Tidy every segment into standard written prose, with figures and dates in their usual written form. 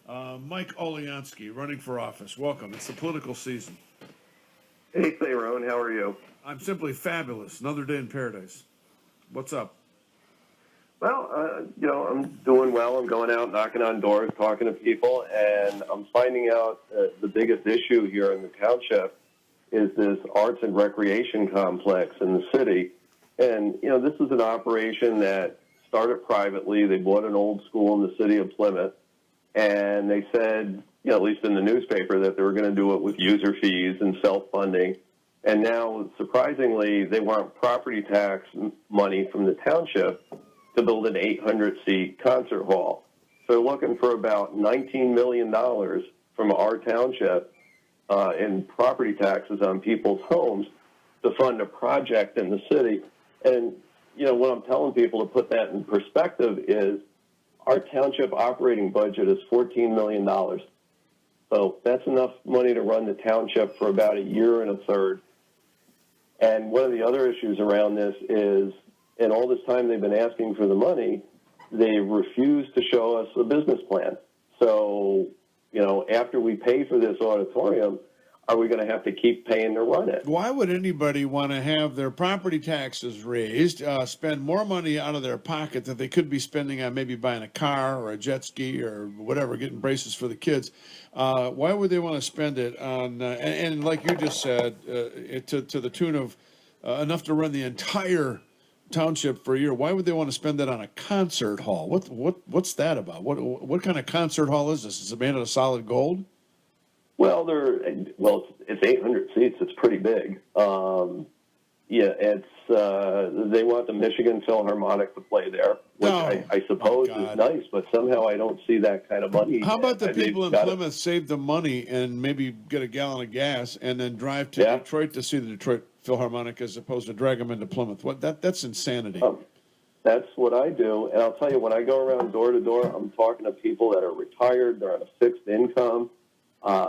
Mike Oliansky, running for office. Welcome. It's the political season. Hey, Thayrone, how are you? I'm simply fabulous. Another day in paradise. What's up? Well, I'm doing well. I'm going out, knocking on doors, talking to people, and I'm finding out the biggest issue here in the township is this arts and recreation complex in the city. And, this is an operation that started privately. They bought an old school in the city of Plymouth, and they said, at least in the newspaper, that they were going to do it with user fees and self-funding. And now, surprisingly, they want property tax money from the township to build an 800-seat concert hall. So they're looking for about $19 million from our township in property taxes on people's homes to fund a project in the city. And, what I'm telling people to put that in perspective is our township operating budget is $14 million. So that's enough money to run the township for about a year and a third. And one of the other issues around this is, and all this time they've been asking for the money, they refuse to show us a business plan. So, after we pay for this auditorium, are we going to have to keep paying to run it? Why would anybody want to have their property taxes raised, spend more money out of their pocket that they could be spending on maybe buying a car or a jet ski or whatever, getting braces for the kids? Why would they want to spend it on, and like you just said, to the tune of enough to run the entire township for a year? Why would they want to spend that on a concert hall? What's that about? What kind of concert hall is this? Is it made out of solid gold? Well, it's 800 seats. It's pretty big. They want the Michigan Philharmonic to play there, which I suppose is nice, but somehow I don't see that kind of money. How about the people in Plymouth save the money and maybe get a gallon of gas and then drive to Detroit to see the Detroit Philharmonic as opposed to drag them into Plymouth? That's insanity. That's what I do, and I'll tell you, when I go around door to door, I'm talking to people that are retired, they're on a fixed income,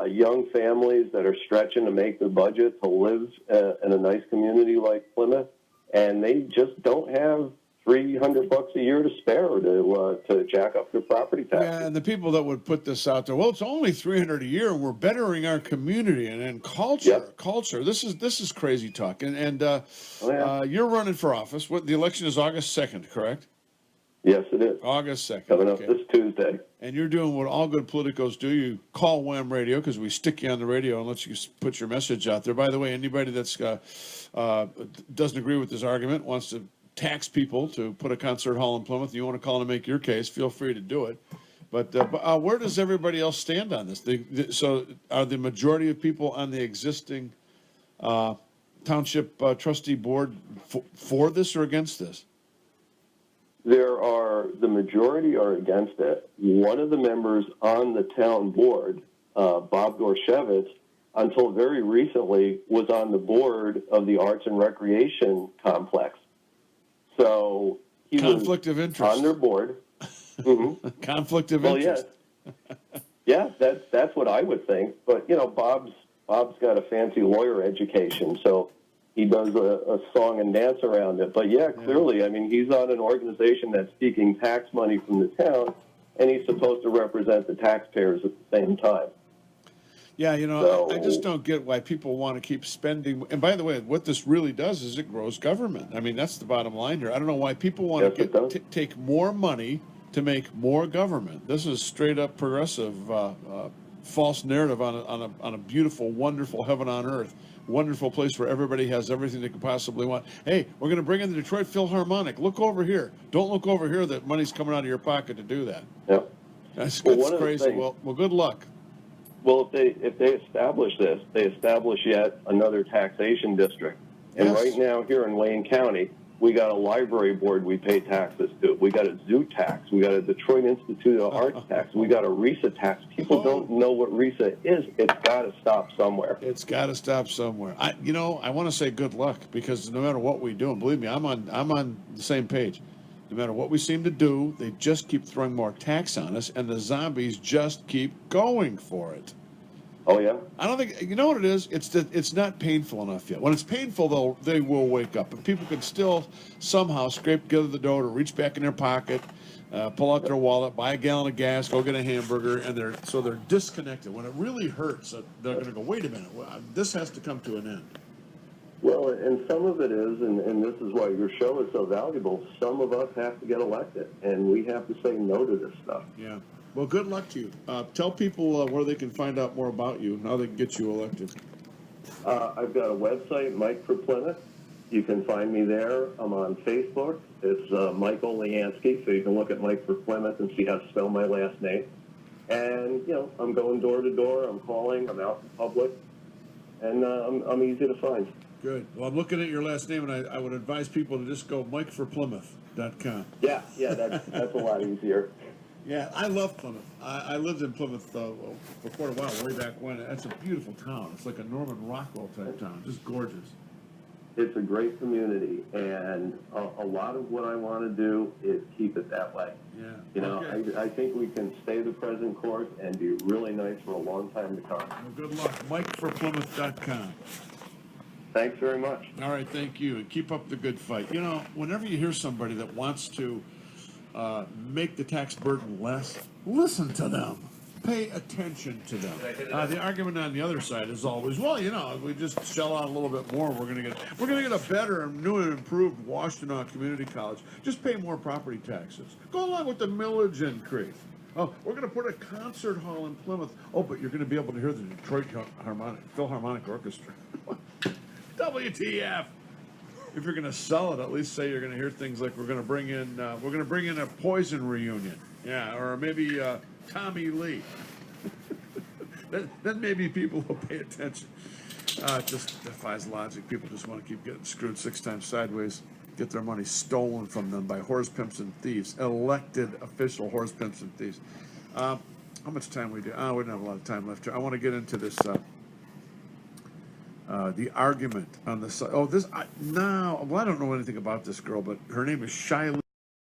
young families that are stretching to make their budget to live in a nice community like Plymouth, and they just don't have $300 a year to spare to jack up their property taxes. Yeah, and the people that would put this out there, well, it's only $300 a year, and we're bettering our community and culture. Yep. Culture. This is crazy talk. And you're running for office. The election is August 2nd, correct? Yes, it is. August 2nd. Coming up this Tuesday. And you're doing what all good politicos do. You call Wham Radio because we stick you on the radio and let you put your message out there. By the way, anybody that's doesn't agree with this argument, wants to tax people to put a concert hall in Plymouth, you want to call and make your case, feel free to do it. But where does everybody else stand on this? So are the majority of people on the existing township trustee board for this or against this? The majority are against it. One of the members on the town board, Bob Gorshevitz, until very recently was on the board of the Arts and Recreation Complex. So he conflict of interest on their board. Mm-hmm. Conflict of interest. Yeah, that's what I would think. But Bob's got a fancy lawyer education, so he does a song and dance around it. But clearly, I mean, he's on an organization that's seeking tax money from the town, and he's supposed to represent the taxpayers at the same time. Yeah, I just don't get why people want to keep spending. And by the way, what this really does is it grows government. I mean, that's the bottom line here. I don't know why people want to take more money to make more government. This is straight up progressive, false narrative on a beautiful, wonderful heaven on earth. Wonderful place where everybody has everything they could possibly want. Hey, we're going to bring in the Detroit Philharmonic. Look over here. Don't look over here that money's coming out of your pocket to do that. Yep. That's crazy. Well, good luck. Well, if they establish this, they establish yet another taxation district. And right now here in Wayne County, we got a library board we pay taxes to. We got a zoo tax. We got a Detroit Institute of Arts tax. We got a RISA tax. People don't know what RISA is. It's got to stop somewhere. It's got to stop somewhere. I want to say good luck, because no matter what we do, and believe me, I'm on the same page. No matter what we seem to do, they just keep throwing more tax on us, and the zombies just keep going for it. Oh, yeah? I don't think, you know what it is? It's not painful enough yet. When it's painful, they will wake up. And people can still somehow scrape together the dough to reach back in their pocket pull out their wallet, buy a gallon of gas, go get a hamburger, and they're disconnected. When it really hurts, they're going to go, wait a minute, this has to come to an end. Well, and some of it is, and this is why your show is so valuable, some of us have to get elected, and we have to say no to this stuff. Yeah. Well, good luck to you. Tell people where they can find out more about you and how they can get you elected. I've got a website, Mike for Plymouth. You can find me there. I'm on Facebook. It's Mike Oliansky, so you can look at Mike for Plymouth and see how to spell my last name. And, you know, I'm going door to door. I'm calling. I'm out in public. And I'm easy to find. Good. Well, I'm looking at your last name, and I would advise people to just go MikeForPlymouth.com. Yeah, that's a lot easier. Yeah, I love Plymouth. I lived in Plymouth for quite a while, way back when. That's a beautiful town. It's like a Norman Rockwell type town, just gorgeous. It's a great community, and a lot of what I want to do is keep it that way. Yeah. You know, okay. I think we can stay the present course and be really nice for a long time to come. Well, good luck. MikeForPlymouth.com. Thanks very much. All right, thank you, and keep up the good fight. You know, whenever you hear somebody that wants to make the tax burden less, listen to them. Pay attention to them. The argument on the other side is always, well, you know, if we just shell out a little bit more, we're going to get a better and new and improved Washtenaw Community College. Just pay more property taxes. Go along with the millage increase. Oh, we're going to put a concert hall in Plymouth. Oh, but you're going to be able to hear the Detroit Philharmonic Orchestra. WTF? If you're going to sell it, at least say you're going to hear things like we're going to bring in a Poison reunion, yeah, or maybe Tommy Lee. then maybe people will pay attention. It just defies logic. People just want to keep getting screwed 6 times sideways, get their money stolen from them by horse pimps and thieves, elected official horse pimps and thieves. How much time we do? We don't have a lot of time left here. I want to get into this. The argument on the side. Oh, I don't know anything about this girl, but her name is Shiley.